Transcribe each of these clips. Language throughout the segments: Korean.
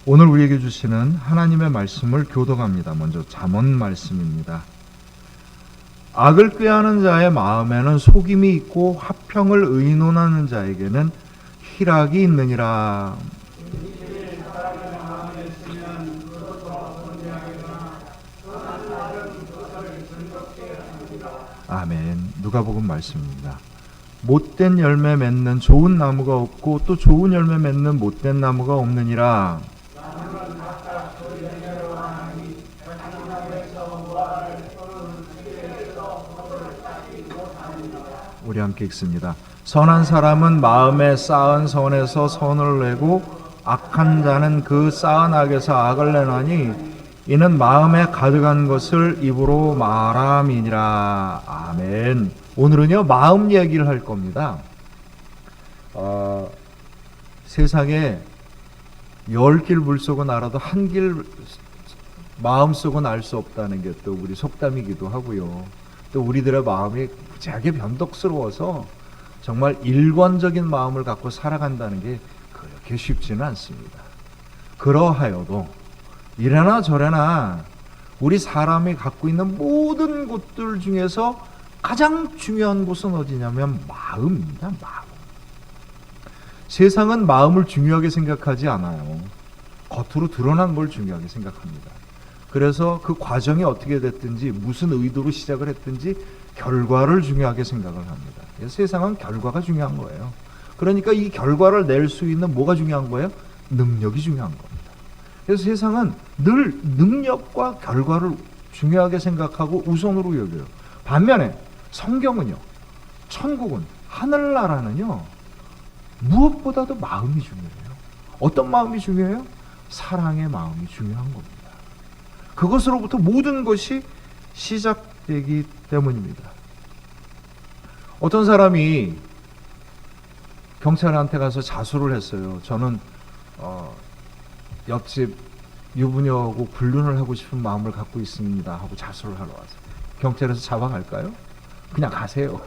오늘 우리에게 주시는 하나님의 말씀을 교독합니다. 먼저 잠언 말씀입니다. 악을 꾀하는 자의 마음에는 속임이 있고 화평을 의논하는 자에게는 희락이 있느니라. 아멘. 누가복음 말씀입니다. 못된 열매 맺는 좋은 나무가 없고 또 좋은 열매 맺는 못된 나무가 없느니라. 우리 함께 읽습니다. 선한 사람은 마음에 쌓은 선에서 선을 내고 악한 자는 그 쌓은 악에서 악을 내나니 이는 마음에 가득한 것을 입으로 말함이니라. 아멘. 오늘은요 마음 얘기를 할 겁니다. 세상에 10길 물속은 알아도 한 길 마음속은 알 수 없다는 게 또 우리 속담이기도 하고요. 또 우리들의 마음이 무지하게 변덕스러워서 정말 일관적인 마음을 갖고 살아간다는 게 그렇게 쉽지는 않습니다. 그러하여도 이래나 저래나 우리 사람이 갖고 있는 모든 것들 중에서 가장 중요한 곳은 어디냐면 마음입니다. 마음. 세상은 마음을 중요하게 생각하지 않아요. 겉으로 드러난 걸 중요하게 생각합니다. 그래서 그 과정이 어떻게 됐든지 무슨 의도로 시작을 했든지 결과를 중요하게 생각을 합니다. 세상은 결과가 중요한 거예요. 그러니까 이 결과를 낼 수 있는 뭐가 중요한 거예요? 능력이 중요한 겁니다. 그래서 세상은 늘 능력과 결과를 중요하게 생각하고 우선으로 여겨요. 반면에 성경은요, 천국은, 하늘나라는요, 무엇보다도 마음이 중요해요. 어떤 마음이 중요해요? 사랑의 마음이 중요한 겁니다. 그것으로부터 모든 것이 시작되기 때문입니다. 어떤 사람이 경찰한테 가서 자수를 했어요. 저는 옆집 유부녀하고 불륜을 하고 싶은 마음을 갖고 있습니다 하고 자수를 하러 왔어요. 경찰에서 잡아갈까요? 그냥 가세요.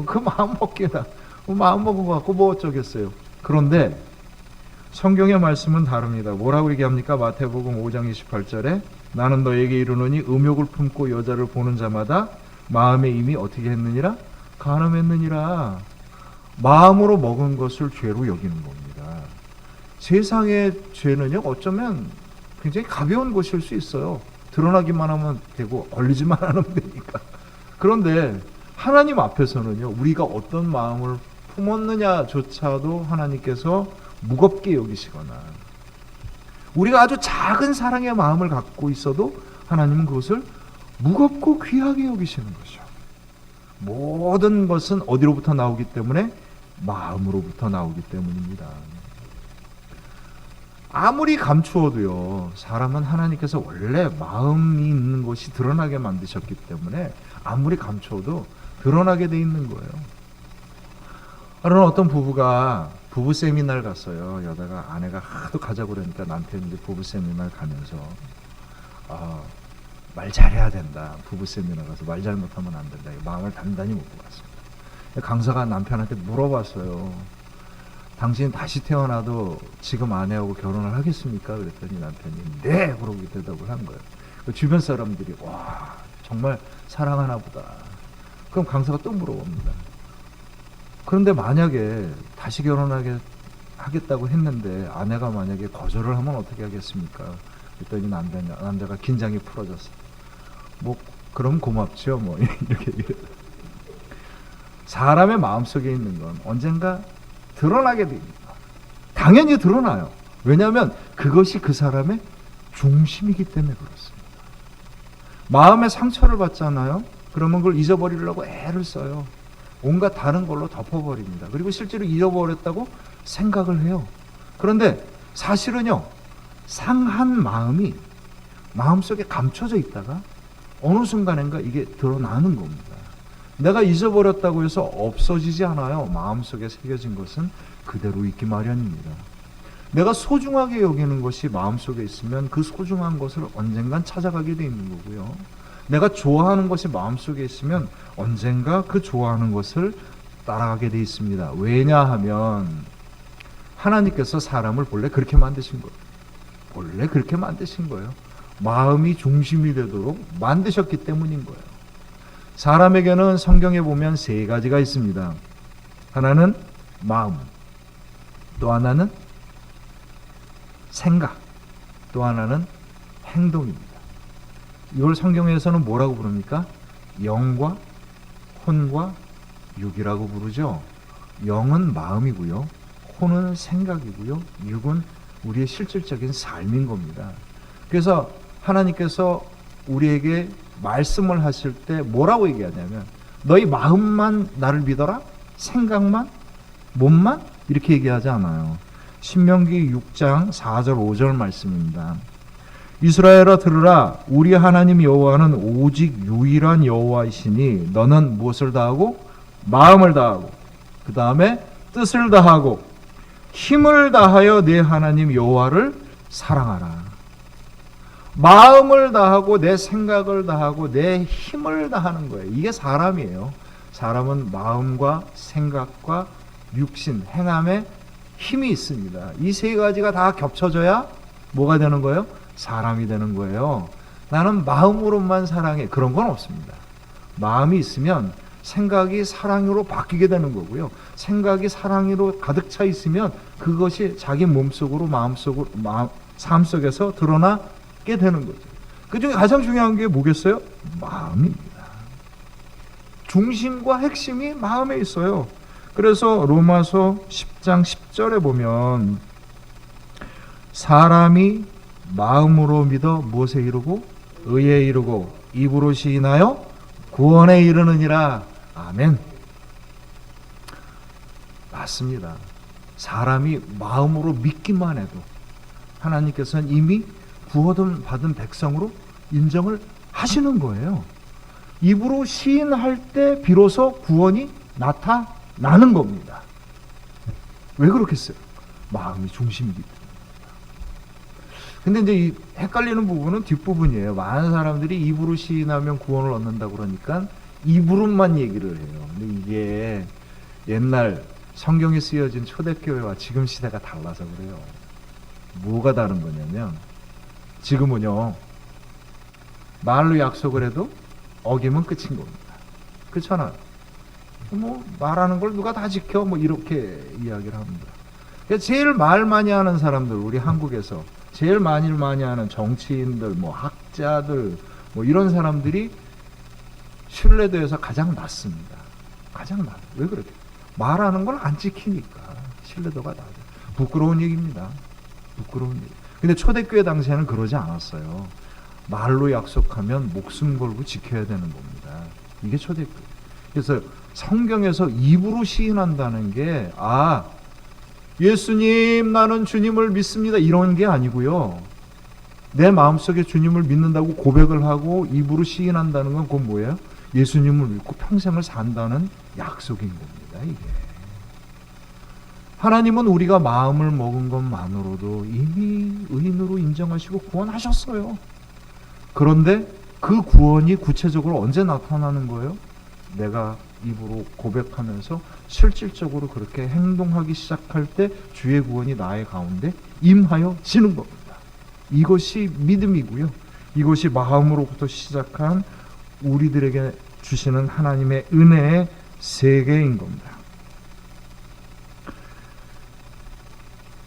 그 마음 먹기다. 마음 먹은 것 같고 뭐 어쩌겠어요. 그런데 성경의 말씀은 다릅니다. 뭐라고 얘기합니까? 마태복음 5장 28절에 나는 너에게 이르노니 음욕을 품고 여자를 보는 자마다 마음에 이미 어떻게 했느니라? 간음했느니라. 마음으로 먹은 것을 죄로 여기는 겁니다. 세상의 죄는요, 어쩌면 굉장히 가벼운 것일 수 있어요. 드러나기만 하면 되고 걸리지만 않으면 되니까. 그런데 하나님 앞에서는요, 우리가 어떤 마음을 품었느냐조차도 하나님께서 무겁게 여기시거나 우리가 아주 작은 사랑의 마음을 갖고 있어도 하나님은 그것을 무겁고 귀하게 여기시는 것이죠. 모든 것은 어디로부터 나오기 때문에? 마음으로부터 나오기 때문입니다. 아무리 감추어도요, 사람은 하나님께서 원래 마음이 있는 것이 드러나게 만드셨기 때문에 아무리 감추어도 드러나게 돼 있는 거예요. 그러나 어떤 부부가 부부 세미나를 갔어요. 여다가 아내가 하도 가자고 그러니까 남편이 이제 부부 세미나를 가면서 말 잘해야 된다. 부부 세미나 가서 말 잘못하면 안 된다. 마음을 단단히 먹고 갔습니다. 강사가 남편한테 물어봤어요. 당신 다시 태어나도 지금 아내하고 결혼을 하겠습니까? 그랬더니 남편이 네! 그러고 대답을 한 거예요. 주변 사람들이 와 정말 사랑하나 보다. 그럼 강사가 또 물어봅니다. 그런데 만약에 다시 결혼하겠다고 했는데 아내가 만약에 거절을 하면 어떻게 하겠습니까? 그랬더니 남자가 긴장이 풀어졌어요. 뭐 그럼 고맙죠. 뭐 이렇게 사람의 마음속에 있는 건 언젠가 드러나게 됩니다. 당연히 드러나요. 왜냐하면 그것이 그 사람의 중심이기 때문에 그렇습니다. 마음에 상처를 받잖아요. 그러면 그걸 잊어버리려고 애를 써요. 온갖 다른 걸로 덮어버립니다. 그리고 실제로 잃어버렸다고 생각을 해요. 그런데 사실은요, 상한 마음이 마음속에 감춰져 있다가 어느 순간인가 이게 드러나는 겁니다. 내가 잊어버렸다고 해서 없어지지 않아요. 마음속에 새겨진 것은 그대로 있기 마련입니다. 내가 소중하게 여기는 것이 마음속에 있으면 그 소중한 것을 언젠간 찾아가게 돼 있는 거고요. 내가 좋아하는 것이 마음속에 있으면 언젠가 그 좋아하는 것을 따라가게 돼 있습니다. 왜냐하면 하나님께서 사람을 본래 그렇게 만드신 거예요. 본래 그렇게 만드신 거예요. 마음이 중심이 되도록 만드셨기 때문인 거예요. 사람에게는 성경에 보면 세 가지가 있습니다. 하나는 마음, 또 하나는 생각, 또 하나는 행동입니다. 이걸 성경에서는 뭐라고 부릅니까? 영과 혼과 육이라고 부르죠. 영은 마음이고요, 혼은 생각이고요, 육은 우리의 실질적인 삶인 겁니다. 그래서 하나님께서 우리에게 말씀을 하실 때 뭐라고 얘기하냐면 너희 마음만 나를 믿어라? 생각만? 몸만? 이렇게 얘기하지 않아요. 신명기 6장 4절 5절 말씀입니다. 이스라엘아 들으라, 우리 하나님 여호와는 오직 유일한 여호와이시니 너는 무엇을 다하고? 마음을 다하고, 그 다음에 뜻을 다하고 힘을 다하여 내 하나님 여호와를 사랑하라. 마음을 다하고 내 생각을 다하고 내 힘을 다하는 거예요. 이게 사람이에요. 사람은 마음과 생각과 육신, 행함에 힘이 있습니다. 이 세 가지가 다 겹쳐져야 뭐가 되는 거예요? 사람이 되는 거예요. 나는 마음으로만 사랑해. 그런 건 없습니다. 마음이 있으면 생각이 사랑으로 바뀌게 되는 거고요. 생각이 사랑으로 가득 차 있으면 그것이 자기 몸속으로 마음속으로 삶 속에서 드러나게 되는 거죠. 그 중에 가장 중요한 게 뭐겠어요? 마음입니다. 중심과 핵심이 마음에 있어요. 그래서 로마서 10장 10절에 보면 사람이 마음으로 믿어 무엇에 이르고 의에 이르고 입으로 시인하여 구원에 이르느니라. 아멘. 맞습니다. 사람이 마음으로 믿기만 해도 하나님께서는 이미 구원 받은 백성으로 인정을 하시는 거예요. 입으로 시인할 때 비로소 구원이 나타나는 겁니다. 왜 그렇겠어요? 마음이 중심이기 때문에. 근데 이제 이 헷갈리는 부분은 뒷부분이에요. 많은 사람들이 입으로 시인하면 구원을 얻는다고 그러니까 입으로만 얘기를 해요. 근데 이게 옛날 성경에 쓰여진 초대교회와 지금 시대가 달라서 그래요. 뭐가 다른 거냐면 지금은요, 말로 약속을 해도 어기면 끝인 겁니다. 그렇잖아요. 뭐 말하는 걸 누가 다 지켜? 뭐 이렇게 이야기를 합니다. 그러니까 제일 말 많이 하는 사람들, 우리 한국에서 제일 많이 하는 정치인들, 뭐 학자들, 뭐 이런 사람들이 신뢰도에서 가장 낮습니다. 가장 낮아요. 왜 그렇게? 말하는 걸 안 지키니까 신뢰도가 낮아요. 부끄러운 얘기입니다. 부끄러운 얘기. 근데 초대교회 당시에는 그러지 않았어요. 말로 약속하면 목숨 걸고 지켜야 되는 겁니다. 이게 초대교회. 그래서 성경에서 입으로 시인한다는 게 예수님 나는 주님을 믿습니다 이런 게 아니고요. 내 마음속에 주님을 믿는다고 고백을 하고 입으로 시인한다는 건 그건 뭐예요? 예수님을 믿고 평생을 산다는 약속인 겁니다. 이게 하나님은 우리가 마음을 먹은 것만으로도 이미 의인으로 인정하시고 구원하셨어요. 그런데 그 구원이 구체적으로 언제 나타나는 거예요? 내가 입으로 고백하면서 실질적으로 그렇게 행동하기 시작할 때 주의 구원이 나의 가운데 임하여지는 겁니다. 이것이 믿음이고요. 이것이 마음으로부터 시작한 우리들에게 주시는 하나님의 은혜의 세계인 겁니다.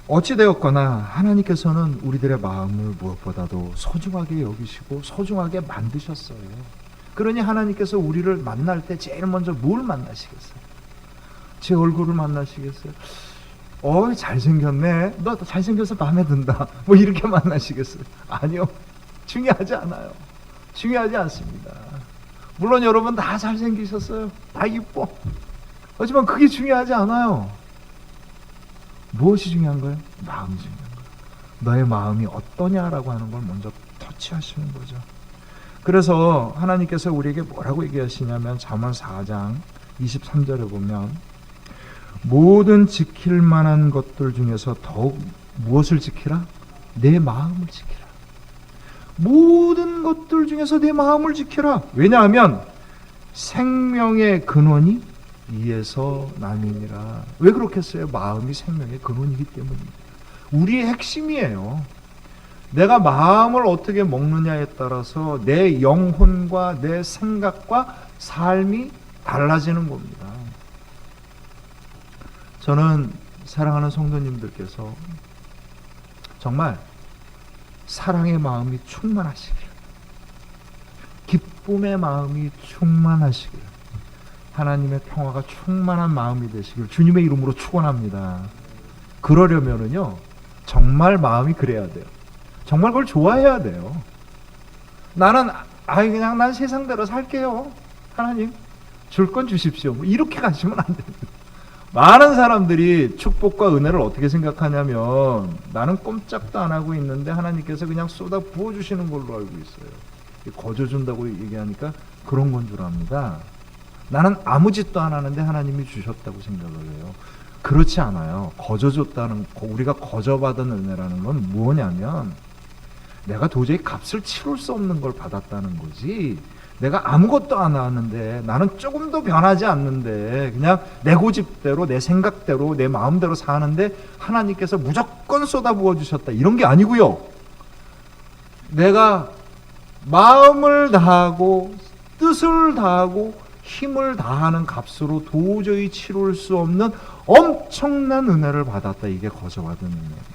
어찌되었거나 하나님께서는 우리들의 마음을 무엇보다도 소중하게 여기시고 소중하게 만드셨어요. 그러니 하나님께서 우리를 만날 때 제일 먼저 뭘 만나시겠어요? 제 얼굴을 만나시겠어요? 잘생겼네. 너 잘생겨서 마음에 든다. 뭐 이렇게 만나시겠어요? 아니요. 중요하지 않아요. 중요하지 않습니다. 물론 여러분 다 잘생기셨어요. 다 이뻐. 하지만 그게 중요하지 않아요. 무엇이 중요한 거예요? 마음이 중요한 거예요. 너의 마음이 어떠냐라고 하는 걸 먼저 터치하시는 거죠. 그래서 하나님께서 우리에게 뭐라고 얘기하시냐면 잠언 4장 23절에 보면 모든 지킬 만한 것들 중에서 더욱 무엇을 지키라? 내 마음을 지키라. 모든 것들 중에서 내 마음을 지켜라. 왜냐하면 생명의 근원이 이에서 남이니라. 왜 그렇겠어요? 마음이 생명의 근원이기 때문입니다. 우리의 핵심이에요. 내가 마음을 어떻게 먹느냐에 따라서 내 영혼과 내 생각과 삶이 달라지는 겁니다. 저는 사랑하는 성도님들께서 정말 사랑의 마음이 충만하시길, 기쁨의 마음이 충만하시길, 하나님의 평화가 충만한 마음이 되시길 주님의 이름으로 축원합니다. 그러려면은요, 정말 마음이 그래야 돼요. 정말 그걸 좋아해야 돼요. 나는 그냥 난 세상대로 살게요. 하나님 줄 건 주십시오. 뭐 이렇게 가시면 안 됩니다. 많은 사람들이 축복과 은혜를 어떻게 생각하냐면 나는 꼼짝도 안 하고 있는데 하나님께서 그냥 쏟아 부어주시는 걸로 알고 있어요. 거저준다고 얘기하니까 그런 건 줄 압니다. 나는 아무 짓도 안 하는데 하나님이 주셨다고 생각을 해요. 그렇지 않아요. 거저줬다는, 우리가 거저받은 은혜라는 건 뭐냐면 내가 도저히 값을 치룰 수 없는 걸 받았다는 거지, 내가 아무것도 안 하는데, 나는 조금도 변하지 않는데 그냥 내 고집대로 내 생각대로 내 마음대로 사는데 하나님께서 무조건 쏟아부어 주셨다, 이런 게 아니고요. 내가 마음을 다하고 뜻을 다하고 힘을 다하는 값으로 도저히 치룰 수 없는 엄청난 은혜를 받았다. 이게 거저받은 은혜입니다.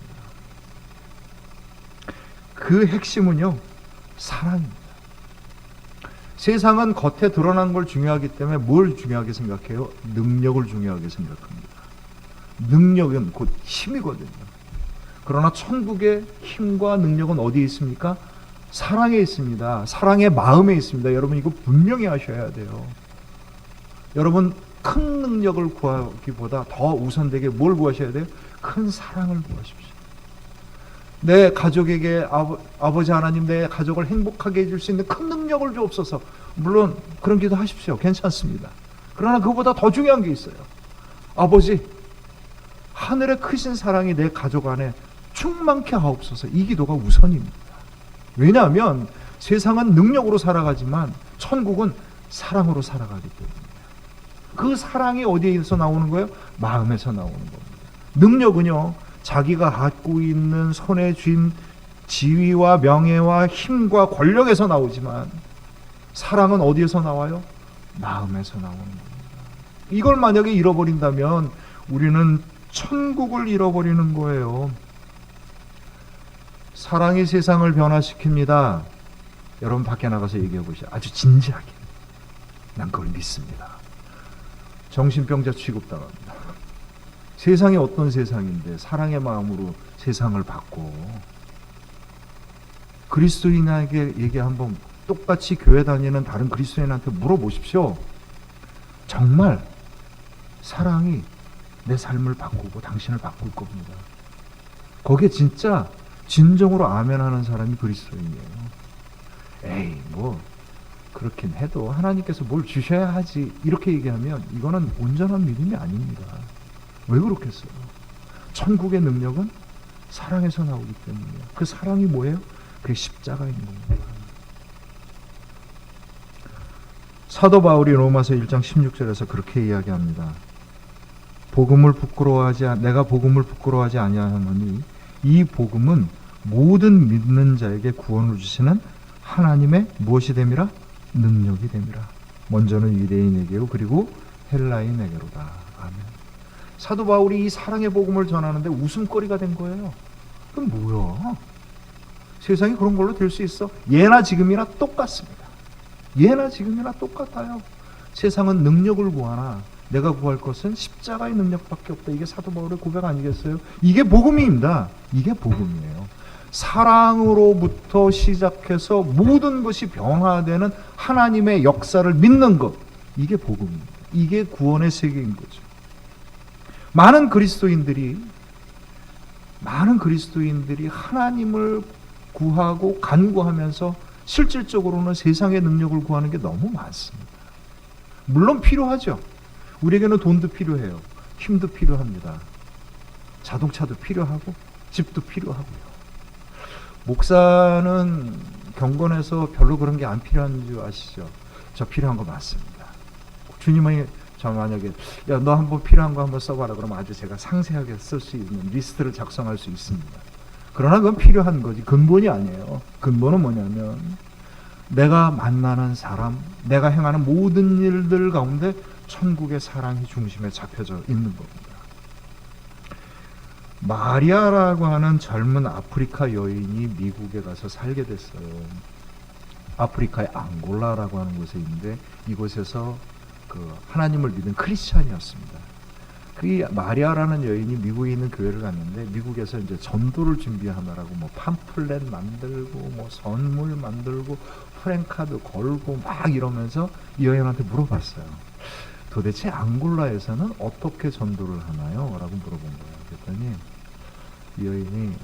그 핵심은요, 사랑입니다. 세상은 겉에 드러난 걸 중요하기 때문에 뭘 중요하게 생각해요? 능력을 중요하게 생각합니다. 능력은 곧 힘이거든요. 그러나 천국의 힘과 능력은 어디에 있습니까? 사랑에 있습니다. 사랑의 마음에 있습니다. 여러분 이거 분명히 아셔야 돼요. 여러분 큰 능력을 구하기보다 더 우선되게 뭘 구하셔야 돼요? 큰 사랑을 구하십시오. 내 가족에게 아버지 하나님, 내 가족을 행복하게 해줄 수 있는 큰 능력을 주옵소서. 물론 그런 기도 하십시오. 괜찮습니다. 그러나 그보다 더 중요한 게 있어요. 아버지, 하늘의 크신 사랑이 내 가족 안에 충만케 하옵소서. 이 기도가 우선입니다. 왜냐하면 세상은 능력으로 살아가지만 천국은 사랑으로 살아가기 때문에. 그 사랑이 어디에서 나오는 거예요? 마음에서 나오는 겁니다. 능력은요, 자기가 갖고 있는 손에 쥔 지위와 명예와 힘과 권력에서 나오지만 사랑은 어디에서 나와요? 마음에서 나오는 겁니다. 이걸 만약에 잃어버린다면 우리는 천국을 잃어버리는 거예요. 사랑이 세상을 변화시킵니다. 여러분 밖에 나가서 얘기해 보시죠. 아주 진지하게. 난 그걸 믿습니다. 정신병자 취급당합니다. 세상이 어떤 세상인데 사랑의 마음으로 세상을 바꿔. 그리스도인에게 얘기 한번 똑같이 교회 다니는 다른 그리스도인한테 물어보십시오. 정말 사랑이 내 삶을 바꾸고 당신을 바꿀 겁니다. 거기에 진짜 진정으로 아멘하는 사람이 그리스도인이에요. 에이 뭐 그렇긴 해도 하나님께서 뭘 주셔야 하지, 이렇게 얘기하면 이거는 온전한 믿음이 아닙니다. 왜 그렇겠어요? 천국의 능력은 사랑에서 나오기 때문이에요. 그 사랑이 뭐예요? 그게 십자가인 겁니다. 사도 바울이 로마서 1장 16절에서 그렇게 이야기합니다. 내가 복음을 부끄러워하지 아니하노니 이 복음은 모든 믿는 자에게 구원을 주시는 하나님의 무엇이 됨이라? 능력이 됨이라. 먼저는 유대인에게요, 그리고 헬라인에게로다. 아멘. 사도 바울이 이 사랑의 복음을 전하는데 웃음거리가 된 거예요. 그럼 뭐야? 세상이 그런 걸로 될 수 있어? 예나 지금이나 똑같습니다. 예나 지금이나 똑같아요. 세상은 능력을 구하나 내가 구할 것은 십자가의 능력밖에 없다. 이게 사도 바울의 고백 아니겠어요? 이게 복음입니다. 이게 복음이에요. 사랑으로부터 시작해서 모든 것이 변화되는 하나님의 역사를 믿는 것, 이게 복음입니다. 이게 구원의 세계인 거죠. 많은 그리스도인들이 하나님을 구하고 간구하면서 실질적으로는 세상의 능력을 구하는 게 너무 많습니다. 물론 필요하죠. 우리에게는 돈도 필요해요. 힘도 필요합니다. 자동차도 필요하고 집도 필요하고요. 목사는 경건해서 별로 그런 게 안 필요한 줄 아시죠? 저 필요한 거 맞습니다. 주님이 저 만약에 야 너 한번 필요한 거 한번 써봐라 그러면 아주 제가 상세하게 쓸 수 있는 리스트를 작성할 수 있습니다. 그러나 그건 필요한 거지 근본이 아니에요. 근본은 뭐냐면 내가 만나는 사람, 내가 행하는 모든 일들 가운데 천국의 사랑이 중심에 잡혀져 있는 겁니다. 마리아라고 하는 젊은 아프리카 여인이 미국에 가서 살게 됐어요. 아프리카의 앙골라라고 하는 곳에 있는데 이곳에서 그 하나님을 믿은 크리스찬이었습니다. 그 마리아라는 여인이 미국에 있는 교회를 갔는데 미국에서 이제 전도를 준비하느라고 뭐 팜플렛 만들고 뭐 선물 만들고 프랭카드 걸고 막 이러면서 이 여인한테 물어봤어요. 도대체 앙골라에서는 어떻게 전도를 하나요? 라고 물어본 거예요. 그랬더니 이 여인이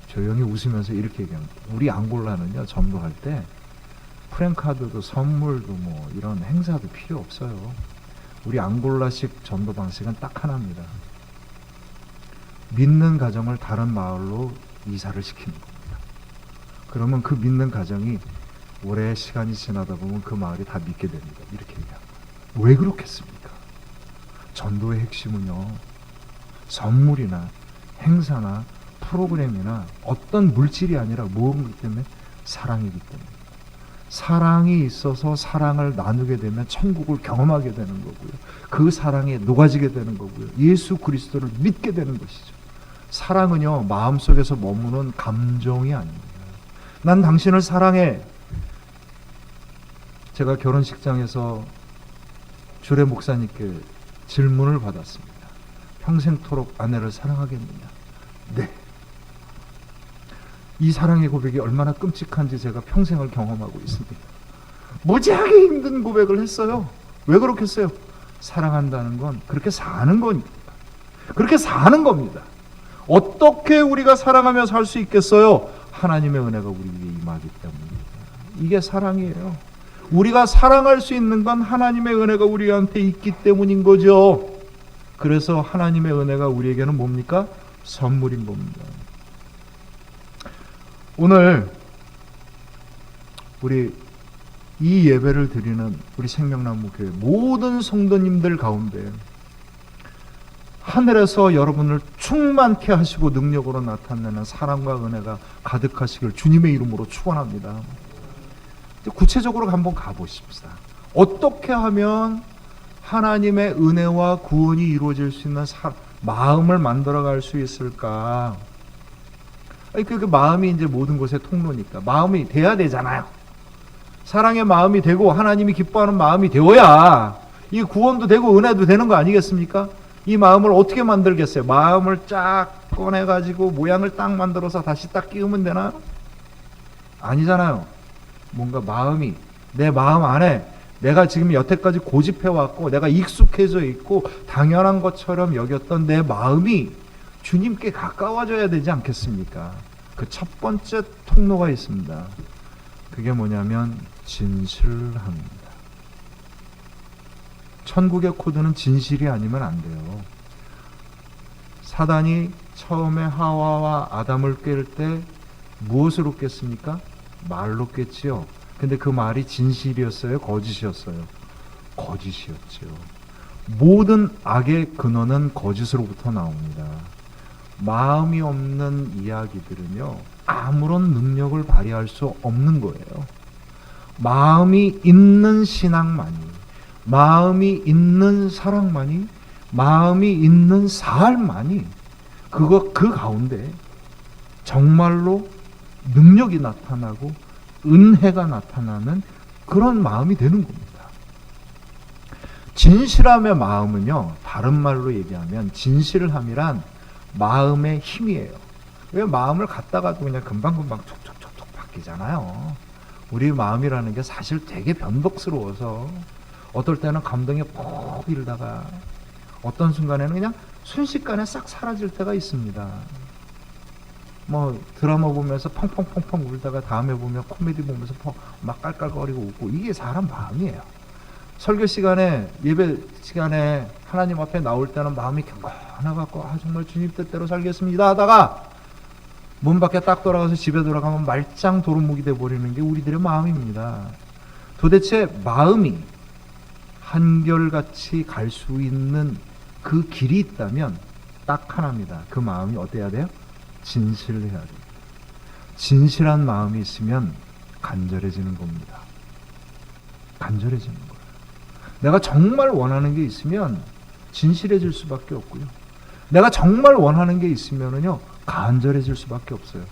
조용히 웃으면서 이렇게 얘기합니다. 우리 앙골라는요 전도할 때 프랭카드도 선물도 뭐 이런 행사도 필요 없어요. 우리 앙골라식 전도 방식은 딱 하나입니다. 믿는 가정을 다른 마을로 이사를 시키는 겁니다. 그러면 그 믿는 가정이 오래 시간이 지나다 보면 그 마을이 다 믿게 됩니다. 이렇게 얘기합니다. 왜 그렇겠습니까? 전도의 핵심은요 선물이나 행사나 프로그램이나 어떤 물질이 아니라 뭐이기 때문에 사랑이기 때문에 사랑이 있어서 사랑을 나누게 되면 천국을 경험하게 되는 거고요. 그 사랑에 녹아지게 되는 거고요. 예수 그리스도를 믿게 되는 것이죠. 사랑은요 마음속에서 머무는 감정이 아닙니다. 난 당신을 사랑해. 제가 결혼식장에서 주례 목사님께 질문을 받았습니다. 평생토록 아내를 사랑하겠느냐? 네. 이 사랑의 고백이 얼마나 끔찍한지 제가 평생을 경험하고 있습니다. 무지하게 힘든 고백을 했어요. 왜 그렇겠어요? 사랑한다는 건 그렇게 사는 겁니다. 그렇게 사는 겁니다. 어떻게 우리가 사랑하며 살 수 있겠어요? 하나님의 은혜가 우리에게 임하기 때문입니다. 이게 사랑이에요. 우리가 사랑할 수 있는 건 하나님의 은혜가 우리한테 있기 때문인 거죠. 그래서 하나님의 은혜가 우리에게는 뭡니까? 선물인 겁니다. 오늘 우리 이 예배를 드리는 우리 생명나무교회 모든 성도님들 가운데 하늘에서 여러분을 충만케 하시고 능력으로 나타내는 사랑과 은혜가 가득하시길 주님의 이름으로 축원합니다. 구체적으로 한번 가보십시다. 어떻게 하면 하나님의 은혜와 구원이 이루어질 수 있는 마음을 만들어갈 수 있을까? 그 마음이 이제 모든 것의 통로니까 마음이 돼야 되잖아요. 사랑의 마음이 되고 하나님이 기뻐하는 마음이 되어야 이 구원도 되고 은혜도 되는 거 아니겠습니까? 이 마음을 어떻게 만들겠어요? 마음을 쫙 꺼내가지고 모양을 딱 만들어서 다시 딱 끼우면 되나요? 아니잖아요. 뭔가 마음이 내 마음 안에 내가 지금 여태까지 고집해왔고 내가 익숙해져 있고 당연한 것처럼 여겼던 내 마음이 주님께 가까워져야 되지 않겠습니까? 그 첫 번째 통로가 있습니다. 그게 뭐냐면 진실합니다. 천국의 코드는 진실이 아니면 안 돼요. 사단이 처음에 하와와 아담을 깰 때 무엇으로 깼습니까? 말로 깼지요. 근데 그 말이 진실이었어요? 거짓이었어요? 거짓이었죠. 모든 악의 근원은 거짓으로부터 나옵니다. 마음이 없는 이야기들은요 아무런 능력을 발휘할 수 없는 거예요. 마음이 있는 신앙만이, 마음이 있는 사랑만이, 마음이 있는 삶만이 그 가운데 정말로 능력이 나타나고 은혜가 나타나는 그런 마음이 되는 겁니다. 진실함의 마음은요 다른 말로 얘기하면 진실함이란 마음의 힘이에요. 왜 마음을 갖다가도 그냥 금방금방 촉촉촉촉 바뀌잖아요. 우리 마음이라는 게 사실 되게 변덕스러워서 어떨 때는 감동이 푹 일다가 어떤 순간에는 그냥 순식간에 싹 사라질 때가 있습니다. 뭐 드라마 보면서 펑펑펑펑 울다가 다음에 보면 코미디 보면서 막 깔깔거리고 웃고 이게 사람 마음이에요. 설교 시간에 예배 시간에 하나님 앞에 나올 때는 마음이 경건해갖고 정말 주님 뜻대로 살겠습니다 하다가 문 밖에 딱 돌아가서 집에 돌아가면 말짱 도루묵이 돼버리는 게 우리들의 마음입니다. 도대체 마음이 한결같이 갈 수 있는 그 길이 있다면 딱 하나입니다. 그 마음이 어때야 돼요? 진실해야 돼요. 진실한 마음이 있으면 간절해지는 겁니다. 간절해지는 거예요. 내가 정말 원하는 게 있으면 진실해질 수밖에 없고요. 내가 정말 원하는 게 있으면은요, 간절해질 수밖에 없어요.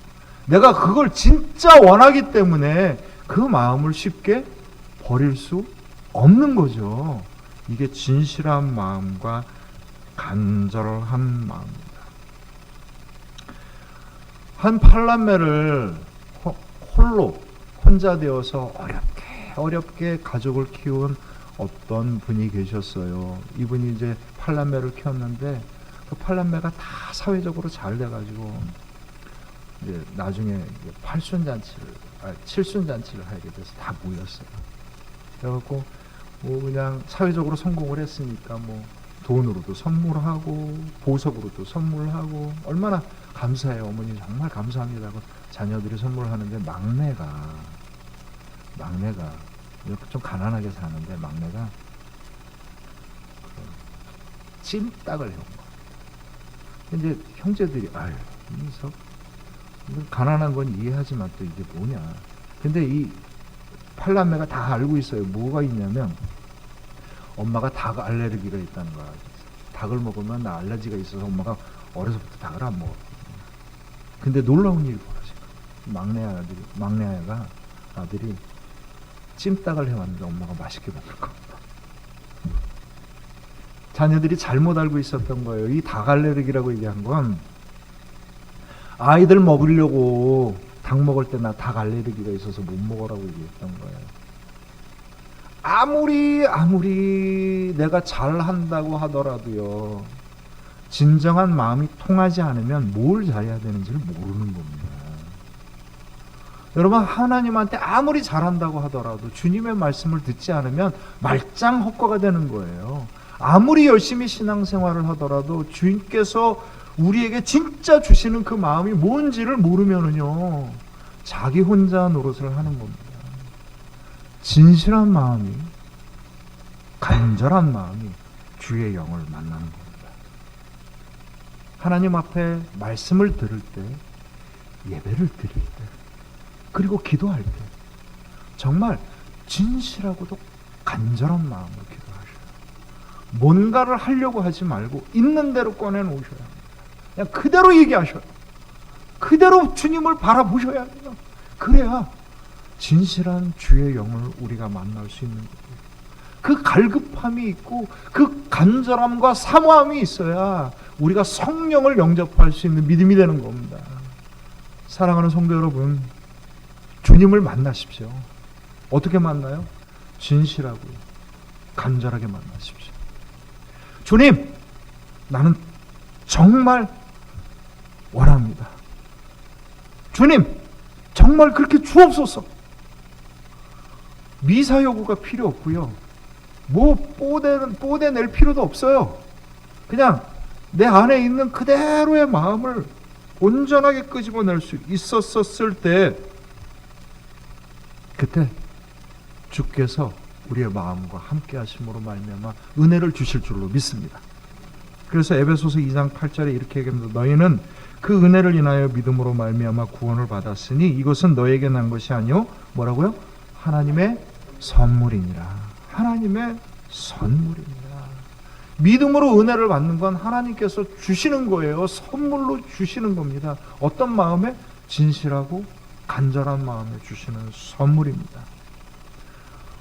내가 그걸 진짜 원하기 때문에 그 마음을 쉽게 버릴 수 없는 거죠. 이게 진실한 마음과 간절한 마음입니다. 한 팔남매를 혼자 되어서 어렵게 가족을 키운 어떤 분이 계셨어요. 이분이 이제 팔남매를 키웠는데 그 팔남매가 다 사회적으로 잘 돼가지고 이제 나중에 칠순잔치를 하게 돼서 다 모였어요. 그래갖고 뭐 그냥 사회적으로 성공을 했으니까 뭐 돈으로도 선물하고 보석으로도 선물하고 얼마나 감사해요. 어머니 정말 감사합니다 하고 자녀들이 선물하는데 막내가 좀 가난하게 사는데 막내가 찜닭을 해온 거예요. 근데 형제들이 아유 이석 가난한 건 이해하지만 또 이게 뭐냐. 근데 이 팔남매가 다 알고 있어요. 뭐가 있냐면 엄마가 닭 알레르기가 있다는 거야. 닭을 먹으면 나 알레르기가 있어서 엄마가 어려서부터 닭을 안 먹어. 근데 놀라운 일이 벌어진 거야. 막내 아들이 찜닭을 해왔는데 엄마가 맛있게 먹을 겁니다. 자녀들이 잘못 알고 있었던 거예요. 이 닭 알레르기라고 얘기한 건 아이들 먹으려고 닭 먹을 때 나 닭 알레르기가 있어서 못 먹으라고 얘기했던 거예요. 아무리 내가 잘한다고 하더라도요, 진정한 마음이 통하지 않으면 뭘 잘해야 되는지를 모르는 겁니다. 여러분, 하나님한테 아무리 잘한다고 하더라도 주님의 말씀을 듣지 않으면 말짱 헛거가 되는 거예요. 아무리 열심히 신앙생활을 하더라도 주님께서 우리에게 진짜 주시는 그 마음이 뭔지를 모르면은요, 자기 혼자 노릇을 하는 겁니다. 진실한 마음이, 간절한 마음이 주의 영을 만나는 겁니다. 하나님 앞에 말씀을 들을 때, 예배를 드릴 때, 그리고 기도할 때 정말 진실하고도 간절한 마음으로 기도하셔요. 뭔가를 하려고 하지 말고 있는 대로 꺼내놓으셔야 합니다. 그냥 그대로 얘기하셔요. 그대로 주님을 바라보셔야 돼요. 그래야 진실한 주의 영을 우리가 만날 수 있는 거예요. 그 갈급함이 있고 그 간절함과 사모함이 있어야 우리가 성령을 영접할 수 있는 믿음이 되는 겁니다. 사랑하는 성도 여러분, 주님을 만나십시오. 어떻게 만나요? 진실하고 간절하게 만나십시오. 주님, 나는 정말 원합니다. 주님, 정말 그렇게 주옵소서. 미사 여구가 필요 없고요. 뭐 뽀대 낼 필요도 없어요. 그냥 내 안에 있는 그대로의 마음을 온전하게 끄집어낼 수 있었을 때, 그때 주께서 우리의 마음과 함께 하심으로 말미암아 은혜를 주실 줄로 믿습니다. 그래서 에베소서 2장 8절에 이렇게 얘기합니다. 너희는 그 은혜를 인하여 믿음으로 말미암아 구원을 받았으니 이것은 너에게 난 것이 아니요 뭐라고요? 하나님의 선물이니라. 하나님의 선물이니라. 믿음으로 은혜를 받는 건 하나님께서 주시는 거예요. 선물로 주시는 겁니다. 어떤 마음에? 진실하고 간절한 마음에 주시는 선물입니다.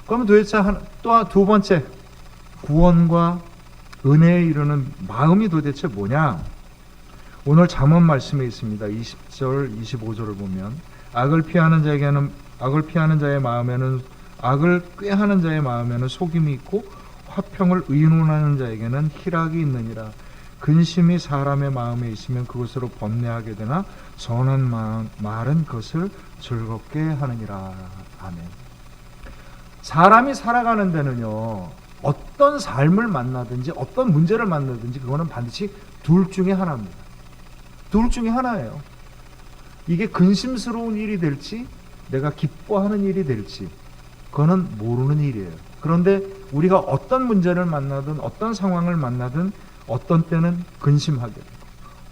그러면 도대체 또 두 번째, 구원과 은혜에 이르는 마음이 도대체 뭐냐? 오늘 잠언 말씀에 있습니다. 20절, 25절을 보면 악을 피하는 자의 마음에는 악을 꾀하는 자의 마음에는 속임이 있고 화평을 의논하는 자에게는 희락이 있느니라. 근심이 사람의 마음에 있으면 그것으로 번뇌하게 되나 선한 말은 그것을 즐겁게 하느니라. 아멘. 사람이 살아가는 데는요, 어떤 삶을 만나든지 어떤 문제를 만나든지 그거는 반드시 둘 중에 하나입니다. 둘 중에 하나예요. 이게 근심스러운 일이 될지 내가 기뻐하는 일이 될지 그거는 모르는 일이에요. 그런데 우리가 어떤 문제를 만나든 어떤 상황을 만나든 어떤 때는 근심하게 되고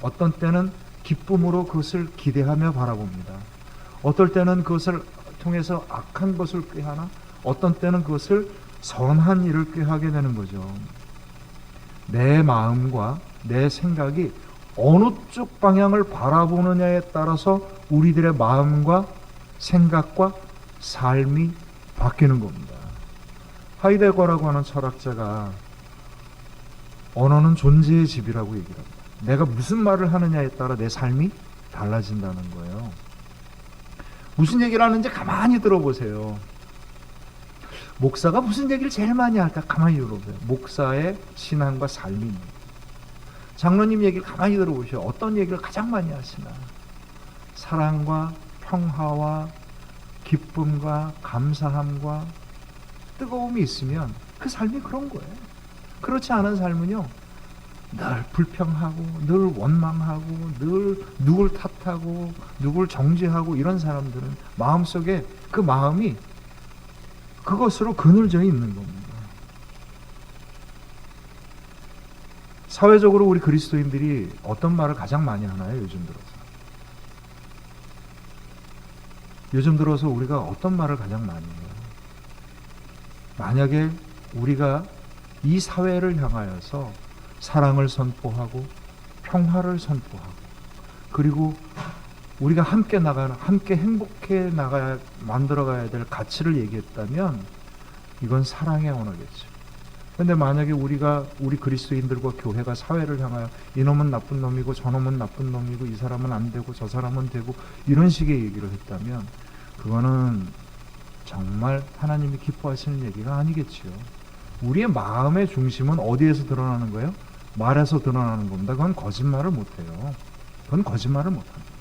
어떤 때는 기쁨으로 그것을 기대하며 바라봅니다. 어떨 때는 그것을 통해서 악한 것을 꾀하나 어떤 때는 그것을 선한 일을 꾀하게 되는 거죠. 내 마음과 내 생각이 어느 쪽 방향을 바라보느냐에 따라서 우리들의 마음과 생각과 삶이 바뀌는 겁니다. 하이데거라고 하는 철학자가 언어는 존재의 집이라고 얘기를 합니다. 내가 무슨 말을 하느냐에 따라 내 삶이 달라진다는 거예요. 무슨 얘기를 하는지 가만히 들어보세요. 목사가 무슨 얘기를 제일 많이 할까? 가만히 들어보세요. 목사의 신앙과 삶입니다. 장로님 얘기를 가만히 들어보세요. 어떤 얘기를 가장 많이 하시나? 사랑과 평화와 기쁨과 감사함과 뜨거움이 있으면 그 삶이 그런 거예요. 그렇지 않은 삶은요, 늘 불평하고 늘 원망하고 늘 누굴 탓하고 누굴 정죄하고 이런 사람들은 마음속에 그 마음이 그것으로 그늘져 있는 겁니다. 사회적으로 우리 그리스도인들이 어떤 말을 가장 많이 하나요? 요즘 들어서 우리가 어떤 말을 가장 많이 해요? 만약에 우리가 이 사회를 향하여서 사랑을 선포하고 평화를 선포하고 그리고 우리가 함께 나가는, 함께 행복해 나가야, 만들어가야 될 가치를 얘기했다면 이건 사랑의 언어겠죠. 그런데 만약에 우리가 우리 그리스도인들과 교회가 사회를 향하여 이놈은 나쁜 놈이고 저놈은 나쁜 놈이고 이 사람은 안 되고 저 사람은 되고 이런 식의 얘기를 했다면 그거는 정말 하나님이 기뻐하시는 얘기가 아니겠지요. 우리의 마음의 중심은 어디에서 드러나는 거예요? 말에서 드러나는 겁니다. 그건 거짓말을 못해요. 그건 거짓말을 못합니다.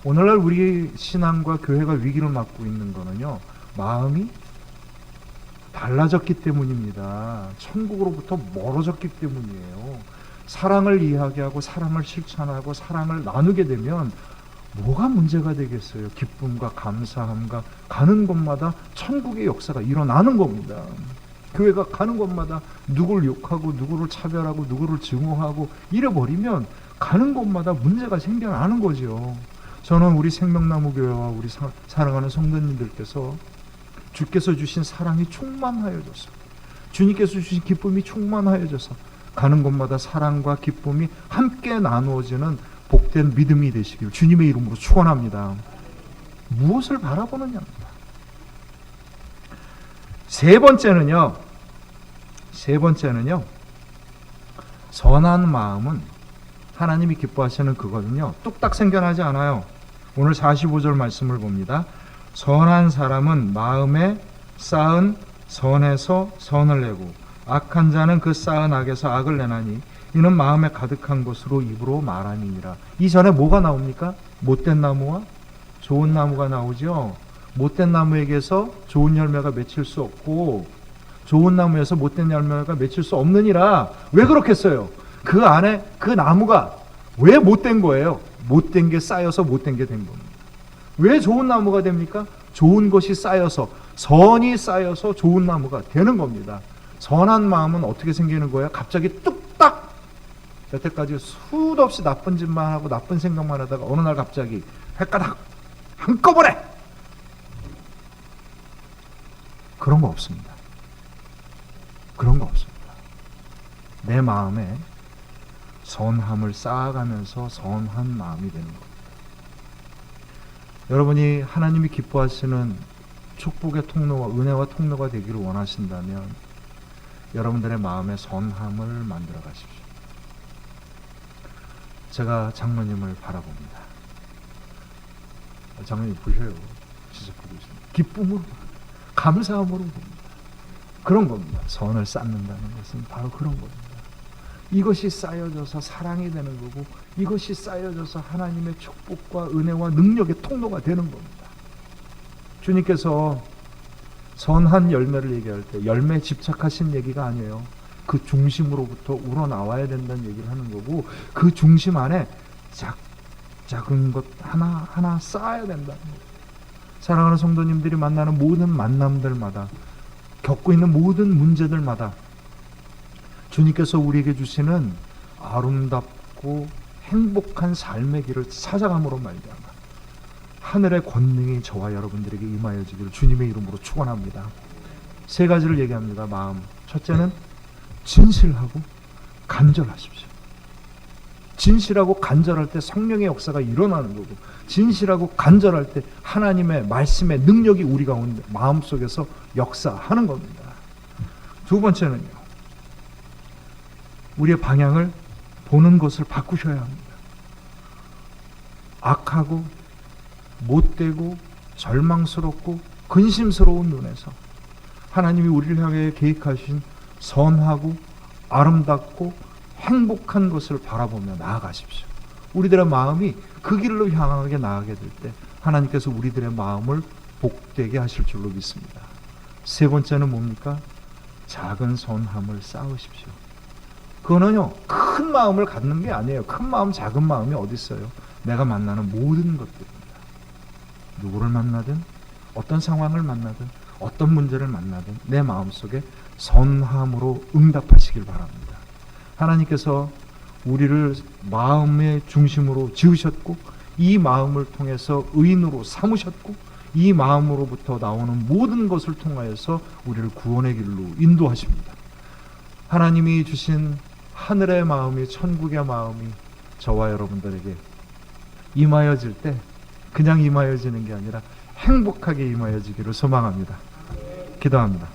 오늘날 우리 신앙과 교회가 위기를 맞고 있는 거는요, 마음이 달라졌기 때문입니다. 천국으로부터 멀어졌기 때문이에요. 사랑을 이야기하고 사랑을 실천하고 사랑을 나누게 되면 뭐가 문제가 되겠어요? 기쁨과 감사함과 가는 곳마다 천국의 역사가 일어나는 겁니다. 교회가 가는 곳마다 누구를 욕하고 누구를 차별하고 누구를 증오하고 이래버리면 가는 곳마다 문제가 생겨나는 거죠. 저는 우리 생명나무 교회와 우리 사랑하는 성도님들께서 주께서 주신 사랑이 충만하여져서 주님께서 주신 기쁨이 충만하여져서 가는 곳마다 사랑과 기쁨이 함께 나누어지는 복된 믿음이 되시길 주님의 이름으로 축원합니다. 무엇을 바라보느냐입니다. 세 번째는요, 선한 마음은 하나님이 기뻐하시는 그거는요, 뚝딱 생겨나지 않아요. 오늘 45절 말씀을 봅니다. 선한 사람은 마음에 쌓은 선에서 선을 내고 악한 자는 그 쌓은 악에서 악을 내나니 이는 마음에 가득한 것으로 입으로 말함이니라. 이 전에 뭐가 나옵니까? 못된 나무와 좋은 나무가 나오죠. 못된 나무에게서 좋은 열매가 맺힐 수 없고 좋은 나무에서 못된 열매가 맺힐 수 없느니라. 왜 그렇겠어요? 그 안에 그 나무가 왜 못된 거예요? 못된 게 쌓여서 못된 게 된 겁니다. 왜 좋은 나무가 됩니까? 좋은 것이 쌓여서, 선이 쌓여서 좋은 나무가 되는 겁니다. 선한 마음은 어떻게 생기는 거예요? 갑자기 뚝딱 여태까지 수도 없이 나쁜 짓만 하고 나쁜 생각만 하다가 어느 날 갑자기 헷가닥 한꺼번에 그런 거 없습니다. 그런 거 없습니다. 내 마음에 선함을 쌓아가면서 선한 마음이 되는 겁니다. 여러분이 하나님이 기뻐하시는 축복의 통로와 은혜와 통로가 되기를 원하신다면 여러분들의 마음에 선함을 만들어 가십시오. 제가 장로님을 바라봅니다. 장로님 보셔요. 진짜 보고 있습니다. 기쁨으로, 감사함으로 봅니다. 그런 겁니다. 선을 쌓는다는 것은 바로 그런 겁니다. 이것이 쌓여져서 사랑이 되는 거고 이것이 쌓여져서 하나님의 축복과 은혜와 능력의 통로가 되는 겁니다. 주님께서 선한 열매를 얘기할 때 열매에 집착하신 얘기가 아니에요. 그 중심으로부터 우러나와야 된다는 얘기를 하는 거고 그 중심 안에 작은 것 하나하나 쌓아야 된다는 거예요. 사랑하는 성도님들이 만나는 모든 만남들마다, 겪고 있는 모든 문제들마다 주님께서 우리에게 주시는 아름답고 행복한 삶의 길을 찾아감으로 말미암아 하늘의 권능이 저와 여러분들에게 임하여지기를 주님의 이름으로 축원합니다. 세 가지를 얘기합니다. 마음. 첫째는 진실하고 간절하십시오. 진실하고 간절할 때 성령의 역사가 일어나는 거고, 진실하고 간절할 때 하나님의 말씀의 능력이 우리 가운데 마음속에서 역사하는 겁니다. 두 번째는요, 우리의 방향을 보는 것을 바꾸셔야 합니다. 악하고 못되고 절망스럽고 근심스러운 눈에서 하나님이 우리를 향해 계획하신 선하고 아름답고 행복한 것을 바라보며 나아가십시오. 우리들의 마음이 그 길로 향하게 나아가게 될 때 하나님께서 우리들의 마음을 복되게 하실 줄로 믿습니다. 세 번째는 뭡니까? 작은 선함을 쌓으십시오. 그거는요, 큰 마음을 갖는 게 아니에요. 큰 마음, 작은 마음이 어디 있어요? 내가 만나는 모든 것들입니다. 누구를 만나든, 어떤 상황을 만나든, 어떤 문제를 만나든 내 마음속에 선함으로 응답하시길 바랍니다. 하나님께서 우리를 마음의 중심으로 지으셨고, 이 마음을 통해서 의인으로 삼으셨고, 이 마음으로부터 나오는 모든 것을 통하여서 우리를 구원의 길로 인도하십니다. 하나님이 주신 하늘의 마음이, 천국의 마음이 저와 여러분들에게 임하여질 때 그냥 임하여지는 게 아니라 행복하게 임하여지기를 소망합니다. 기도합니다.